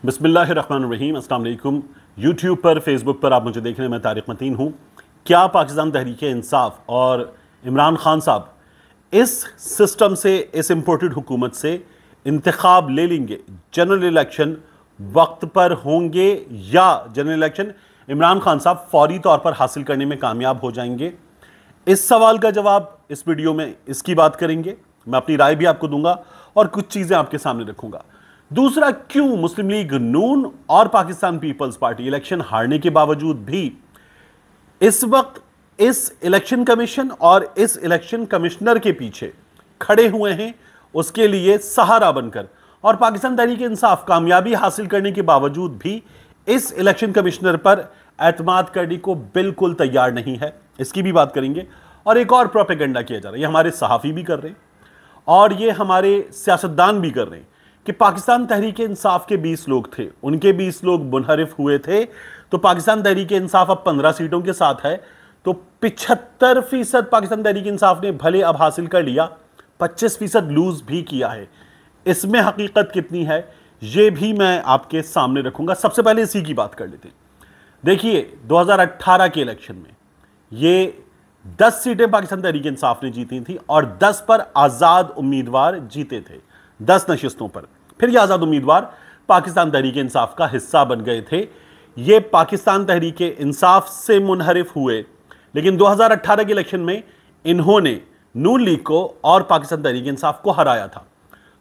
बिस्मिल्लाहिर्रहमानिर्रहीम। अस्सलाम वालेकुम। यूट्यूब पर, फेसबुक पर आप मुझे देख रहे हैं। मैं तारिक मतीन हूँ। क्या पाकिस्तान तहरीक इंसाफ और इमरान खान साहब इस सिस्टम से, इस इम्पोर्टेड हुकूमत से इंतखाब ले लेंगे? जनरल इलेक्शन वक्त पर होंगे या जनरल इलेक्शन इमरान खान साहब फौरी तौर पर हासिल करने में कामयाब हो जाएंगे? इस सवाल का जवाब इस वीडियो में इसकी बात करेंगे। मैं अपनी राय भी आपको दूंगा और कुछ चीजें आपके सामने रखूंगा। दूसरा, क्यों मुस्लिम लीग नून और पाकिस्तान पीपल्स पार्टी इलेक्शन हारने के बावजूद भी इस वक्त इस इलेक्शन कमीशन और इस इलेक्शन कमिश्नर के पीछे खड़े हुए हैं, उसके लिए सहारा बनकर। और पाकिस्तान तहरीक इंसाफ कामयाबी हासिल करने के बावजूद भी इस इलेक्शन कमिश्नर पर एतमाद करने को बिल्कुल तैयार नहीं है, इसकी भी बात करेंगे। और एक और प्रोपेगेंडा किया जा रहा है, ये हमारे सहाफ़ी भी कर रहे हैं और ये हमारे सियासतदान भी कर रहे हैं कि पाकिस्तान तहरीक इंसाफ के 20 लोग थे, उनके 20 लोग मुनहरिफ हुए थे, तो पाकिस्तान तहरीक इंसाफ अब 15 सीटों के साथ है, तो 75% पाकिस्तान तहरीक इंसाफ ने भले अब हासिल कर लिया, 25% लूज भी किया है। इसमें हकीकत कितनी है ये भी मैं आपके सामने रखूंगा। सबसे पहले इसी की बात कर लेते हैं। देखिए, 2018 के इलेक्शन में ये 10 सीटें पाकिस्तान तहरीक इंसाफ ने जीती थी और 10 पर आजाद उम्मीदवार जीते थे, 10 नशिस्तों पर। फिर ये आजाद उम्मीदवार पाकिस्तान तहरीक इंसाफ का हिस्सा बन गए थे। ये पाकिस्तान तहरीक इंसाफ से मुनहरिफ हुए, लेकिन 2018 के इलेक्शन में इन्होंने नून लीग को और पाकिस्तान तहरीक इंसाफ को हराया था।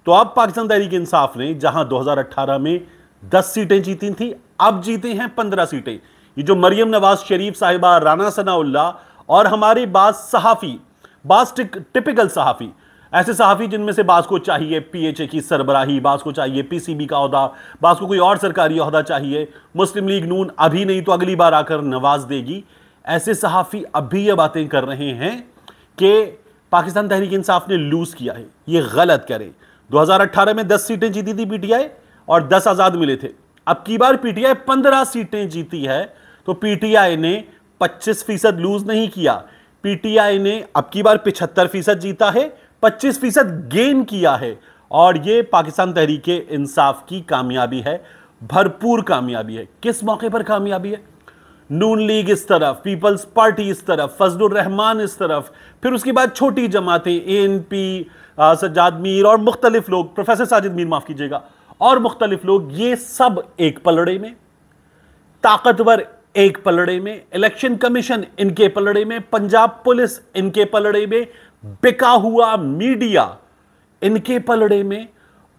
तो अब पाकिस्तान तहरीक इंसाफ ने जहां 2018 में 10 सीटें जीती थी, अब जीते हैं 15 सीटें। ये जो मरियम नवाज शरीफ साहिबा, राना सनाउल्लाह और हमारे बास टिपिकल सहाफ़ी, ऐसे सहाफ़ी जिनमें से बास को चाहिए पीएचए की सरबराही, बास को चाहिए पीसीबी का ओहदा, बास को कोई और सरकारी ओहदा चाहिए, मुस्लिम लीग नून अभी नहीं तो अगली बार आकर नवाज देगी, ऐसे सहाफ़ी अभी ये बातें कर रहे हैं कि पाकिस्तान तहरीक इंसाफ ने लूज किया है। ये गलत करें। 2018 में 10 सीटें जीती थी पीटीआई और 10 आजाद मिले थे। अब की बार पीटीआई 15 सीटें जीती है, तो पीटीआई ने 25% लूज नहीं किया। पीटीआई ने अब की बार 75% जीता है, 25% गेन किया है। और यह पाकिस्तान तहरीक इंसाफ की कामयाबी है, भरपूर कामयाबी है। किस मौके पर कामयाबी है? नून लीग इस तरफ, पीपल्स पार्टी इस तरफ, फजलुर रहमान इस तरफ, फिर उसके बाद छोटी जमातें एएनपी, सज्जाद मीर और मुख्तलिफ लोग, प्रोफेसर साजिद मीर माफ कीजिएगा, और मुख्तलिफ लोग, ये सब एक पलड़े में, ताकतवर एक पलड़े में, इलेक्शन कमीशन इनके पलड़े में, पंजाब पुलिस इनके पलड़े में, बिका हुआ मीडिया इनके पलड़े में,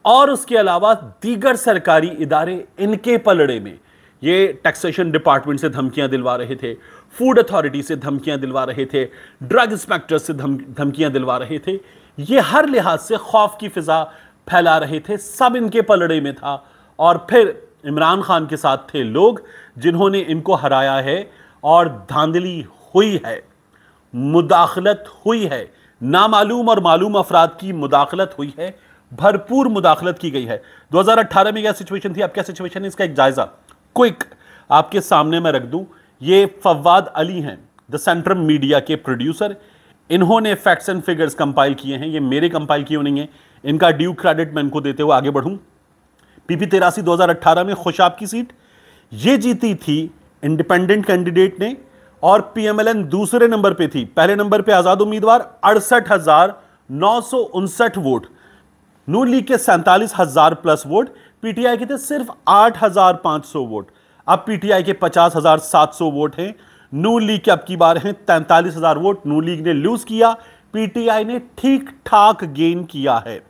और उसके अलावा दीगर सरकारी इदारे इनके पलड़े में। ये टैक्सेशन डिपार्टमेंट से धमकियां दिलवा रहे थे, फूड अथॉरिटी से धमकियां दिलवा रहे थे, ड्रग इंस्पेक्टर से धमकियां दिलवा रहे थे। ये हर लिहाज से खौफ की फिजा फैला रहे थे, सब इनके पलड़े में था। और फिर इमरान खान के साथ थे लोग जिन्होंने इनको हराया है, और धांधली हुई है, मुदाखलत हुई है, नामालूम और मालूम अफराद की मुदाखलत हुई है, भरपूर मुदाखलत की गई है। 2018 में क्या सिचुएशन थी, अब क्या सिचुएशन है, इसका एक जायजा क्विक आपके सामने मैं रख दूं। ये फवाद अली हैं, द सेंट्रम मीडिया के प्रोड्यूसर। इन्होंने फैक्ट्स एंड फिगर्स कंपाइल किए हैं, ये मेरे कंपाइल किए नहीं है, इनका ड्यू क्रेडिट मैं इनको देते हुए आगे बढ़ूं। पीपी 83 2018 में खुशाब की सीट ये जीती थी इंडिपेंडेंट कैंडिडेट ने, और पीएमएलएन दूसरे नंबर पे थी, पहले नंबर पे आजाद उम्मीदवार 68,959 वोट, नून लीग के 47,000 प्लस वोट, पीटीआई के थे सिर्फ 8,500 वोट। अब पीटीआई के 50,700 वोट हैं, नून लीग के अब की बार हैं 43,000 वोट। नून लीग ने लूज किया, पीटीआई ने ठीक ठाक गेन किया है।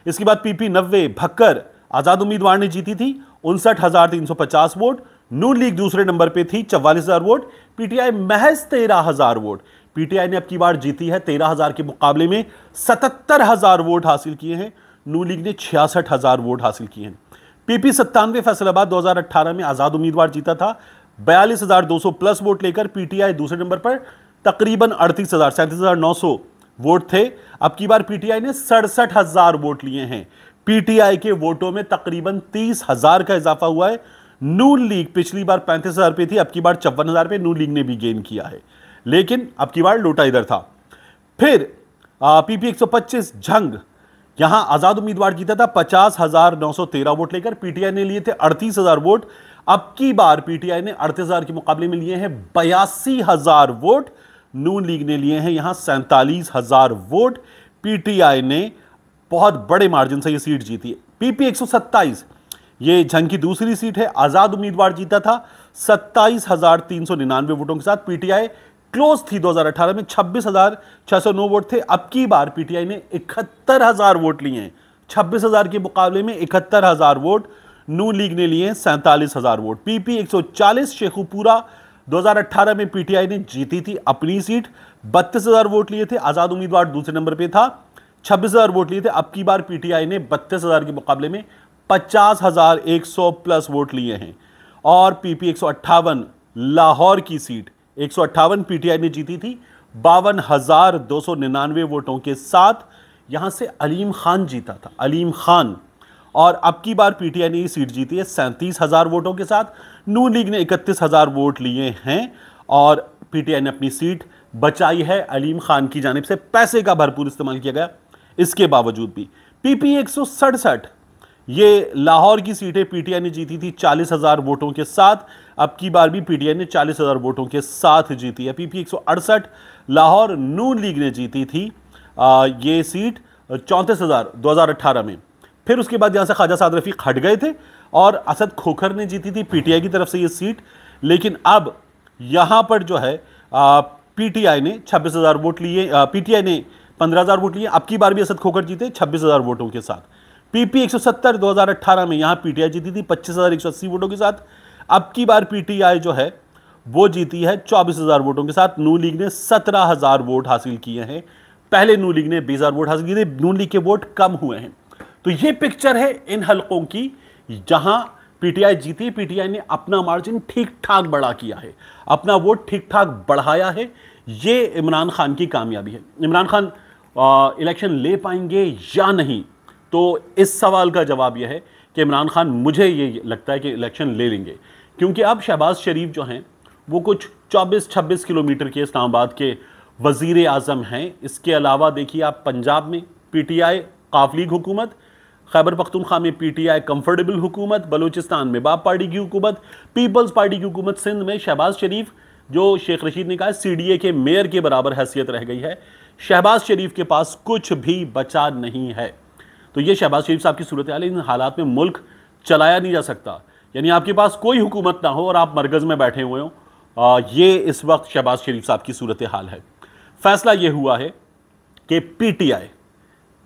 इसके बाद पीपी 90 भक्कर आजाद उम्मीदवार ने जीती थी 59,350 वोट, नून लीग दूसरे नंबर पे थी 44,000 वोट, पीटीआई महज 13,000 वोट। पीटीआई ने अब की बार जीती है 13,000 के मुकाबले में 77,000 वोट हासिल किए हैं, नून लीग ने 66,000 वोट हासिल किए हैं। पीपी 97 फैसलाबाद 2018 में आजाद उम्मीदवार जीता था 42,200 प्लस वोट लेकर, पीटीआई दूसरे नंबर पर तकरीबन 37,900 वोट थे। अब की बार पीटीआई ने 67,000 वोट लिए हैं, पीटीआई के वोटों में तकरीबन 30,000 का इजाफा हुआ है। नून लीग पिछली बार 35,000 पे थी, अब की बार 54,000 पे नून लीग ने भी गेन किया है, लेकिन अब की बार लोटा इधर था। फिर पीपी 125 जंग, यहां आजाद उम्मीदवार जीता था 50,913 वोट लेकर, पीटीआई ने लिए थे 38,000 वोट। अब की बार पीटीआई ने 38,000 के मुकाबले में लिए हैं 82,000 वोट, नून लीग ने लिए हैं यहां 47,000 वोट। पीटीआई ने बहुत बड़े मार्जिन से यह सीट जीती। पीपी 127 ये जंग की दूसरी सीट है, आजाद उम्मीदवार जीता था 27,399 वोटों के साथ। पीटीआई क्लोज थी 2018 में, 26,609 वोट थे। अब की बार पीटीआई ने 71,000 वोट लिए हैं, 26,000 के मुकाबले में 71,000 वोट। नून लीग ने लिए 47,000 वोट। पीपी 140 शेखुपुरा 2018 में पीटीआई ने जीती थी अपनी सीट, 32,000 वोट लिए थे। आजाद उम्मीदवार दूसरे नंबर पे था, 26,000 वोट लिए थे। अब की बार पीटीआई ने 32,000 के मुकाबले में 50,100 प्लस वोट लिए हैं। और पीपी 158 लाहौर की सीट 158 पीटीआई ने जीती थी 52,299 वोटों के साथ। यहां से अलीम खान जीता था, अलीम खान। और अब की बार पीटीआई ने ये सीट जीती है 37,000 वोटों के साथ। नून लीग ने 31,000 वोट लिए हैं और पीटीआई ने अपनी सीट बचाई है। अलीम खान की जानिब से पैसे का भरपूर इस्तेमाल किया गया, इसके बावजूद भी। पीपी 167 ये लाहौर की सीटें पीटीआई ने जीती थी 40,000 वोटों के साथ। अब की बार भी पीटीआई ने 40,000 वोटों के साथ जीती है। पीपी 168 लाहौर नून लीग ने जीती थी ये सीट 34,000 2018 में। फिर उसके बाद यहां से ख्वाजा साद रफीक हट गए थे और असद खोखर ने जीती थी पीटीआई की तरफ से ये सीट। लेकिन अब यहां पर जो है पीटीआई ने 26,000 वोट लिए, पीटीआई ने 15,000 वोट लिए। अब की बार भी असद खोखर जीते 26,000 वोटों के साथ। पीपी 170 2018 में यहां पीटीआई जीती थी 25,180 वोटों के साथ। अब की बार पीटीआई जो है वो जीती है 24,000 वोटों के साथ। नून लीग ने 17,000 वोट हासिल किए हैं, पहले नून लीग ने 20,000 वोट हासिल किए थे, नून लीग के वोट कम हुए हैं। तो ये पिक्चर है इन हलकों की जहां पीटीआई जीती। पीटीआई ने अपना मार्जिन ठीक ठाक बढ़ा किया है, अपना वोट ठीक ठाक बढ़ाया है। ये इमरान खान की कामयाबी है। इमरान खान इलेक्शन ले पाएंगे या नहीं, तो इस सवाल का जवाब यह है कि इमरान खान, मुझे ये लगता है कि इलेक्शन ले लेंगे, क्योंकि अब शहबाज शरीफ जो हैं वो कुछ 24-26 किलोमीटर के इस्लामाबाद के वजीर आज़म हैं। इसके अलावा देखिए आप पंजाब में पीटीआई काफलीग हुकूमत, खैबर पख्तूनख्वा में पीटीआई कंफर्टेबल हुकूमत, बलूचिस्तान में बाप पार्टी की हुकूमत, पीपल्स पार्टी की हुकूमत, सिंध में शहबाज शरीफ, जो शेख रशीद ने कहा सीडीए के मेयर के बराबर हैसियत रह गई है। शहबाज शरीफ के पास कुछ भी बचा नहीं है। तो ये शहबाज शरीफ साहब की सूरत हाल है। इन हालात में मुल्क चलाया नहीं जा सकता, यानी आपके पास कोई हुकूमत ना हो और आप मरकज़ में बैठे हुए हो। ये इस वक्त शहबाज शरीफ साहब की सूरत हाल है। फैसला ये हुआ है कि पीटीआई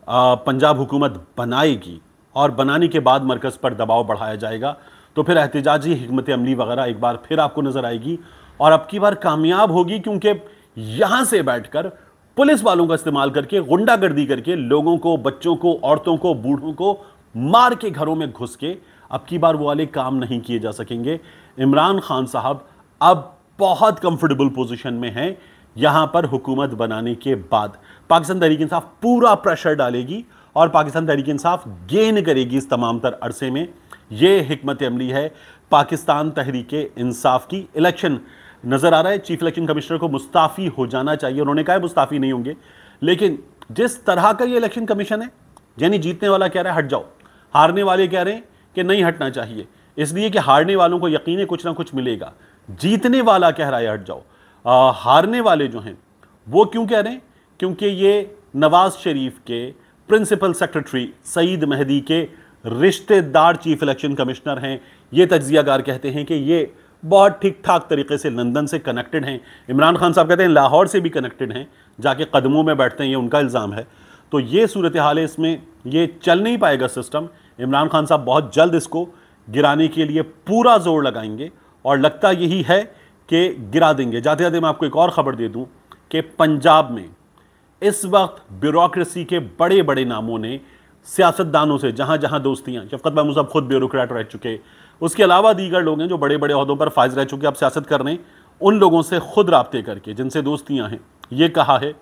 पंजाब हुकूमत बनाएगी और बनाने के बाद मरकज़ पर दबाव बढ़ाया जाएगा, तो फिर एहतजाजी हिकमत अमली वगैरह एक बार फिर आपको नज़र आएगी और अब की बार कामयाब होगी, क्योंकि यहां से बैठकर पुलिस वालों का इस्तेमाल करके, गुंडागर्दी करके लोगों को, बच्चों को, औरतों को, बूढ़ों को मार के घरों में घुस के अब की बार वो वाले काम नहीं किए जा सकेंगे। इमरान खान साहब अब बहुत कंफर्टेबल पोजीशन में हैं यहां पर हुकूमत बनाने के बाद। पाकिस्तान तहरीक इंसाफ पूरा प्रेशर डालेगी और पाकिस्तान तहरीक इंसाफ गेन करेगी इस तमाम तर अरसे में। यह हिकमत अमली है पाकिस्तान तहरीक इंसाफ की। इलेक्शन नजर आ रहा है चीफ इलेक्शन कमिश्नर को मुस्ताफी हो जाना चाहिए, उन्होंने कहा मुस्ताफी नहीं होंगे, लेकिन जिस तरह का ये इलेक्शन कमीशन है, यानी जीतने वाला कह रहा है हट जाओ, हारने वाले कह रहे हैं कि नहीं हटना चाहिए, इसलिए कि हारने वालों को यकीन है कुछ ना कुछ मिलेगा। जीतने वाला कह रहा है हट जाओ। हारने वाले जो हैं वो क्यों कह रहे हैं? क्योंकि ये नवाज शरीफ के प्रिंसिपल सेक्रेटरी सईद मेहदी के रिश्तेदार चीफ इलेक्शन कमिश्नर हैं। ये तज्जियाकार कहते हैं कि ये बहुत ठीक ठाक तरीके से लंदन से कनेक्टेड हैं। इमरान खान साहब कहते हैं लाहौर से भी कनेक्टेड हैं, जाके कदमों में बैठते हैं, ये उनका इल्ज़ाम है। तो ये सूरत हाल है, इसमें ये चल नहीं पाएगा सिस्टम। इमरान खान साहब बहुत जल्द इसको गिराने के लिए पूरा जोर लगाएंगे और लगता यही है कि गिरा देंगे। जाते जाते मैं आपको एक और ख़बर दे दूं कि पंजाब में इस वक्त ब्यूरोक्रेसी के बड़े बड़े नामों ने सियासतदानों से जहां जहां दोस्तियां, शफकत महमूद साहब खुद ब्यूरोक्रेट रह चुके, उसके अलावा दीगर लोग हैं जो बड़े बड़े ओहदों पर फायज रह चुके, अब सियासत कर रहे हैं, उन लोगों से खुद राब्ते करके जिनसे दोस्तियां हैं, ये कहा है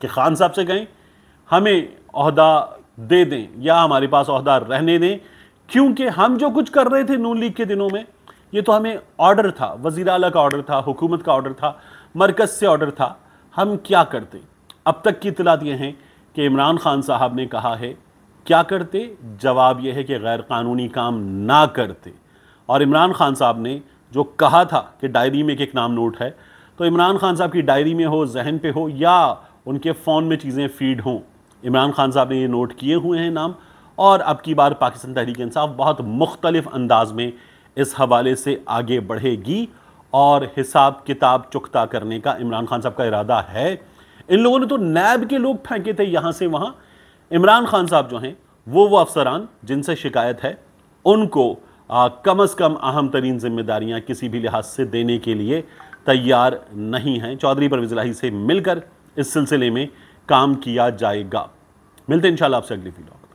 कि खान साहब से कहें हमें ओहदा दे दें या हमारे पास ओहदा रहने दें, क्योंकि हम जो कुछ कर रहे थे नून लीग के दिनों में, ये तो हमें ऑर्डर था, वज़ीर आला का ऑर्डर था, हुकूमत का ऑर्डर था, मरकज़ से ऑर्डर था, हम क्या करते। अब तक की इत्तलात ये हैं कि इमरान खान साहब ने कहा है क्या करते? जवाब यह है कि गैर कानूनी काम ना करते। और इमरान खान साहब ने जो कहा था कि डायरी में एक नाम नोट है, तो इमरान खान साहब की डायरी में हो, जहन पे हो, या उनके फ़ोन में चीज़ें फीड हों, इमरान खान साहब ने ये नोट किए हुए हैं नाम। और अब की बार पाकिस्तान तहरीक इंसाफ बहुत मुख्तलिफ अंदाज में इस हवाले से आगे बढ़ेगी और हिसाब किताब चुकता करने का इमरान खान साहब का इरादा है। इन लोगों ने तो नैब के लोग फेंके थे यहां से वहां। इमरान खान साहब जो हैं वो अफसरान जिनसे शिकायत है उनको कम से कम अहम तरीन जिम्मेदारियां किसी भी लिहाज से देने के लिए तैयार नहीं हैं। चौधरी परवेज़ इलाही से मिलकर इस सिलसिले में काम किया जाएगा। मिलते हैं इंशाल्लाह आपसे अगली वीडियो।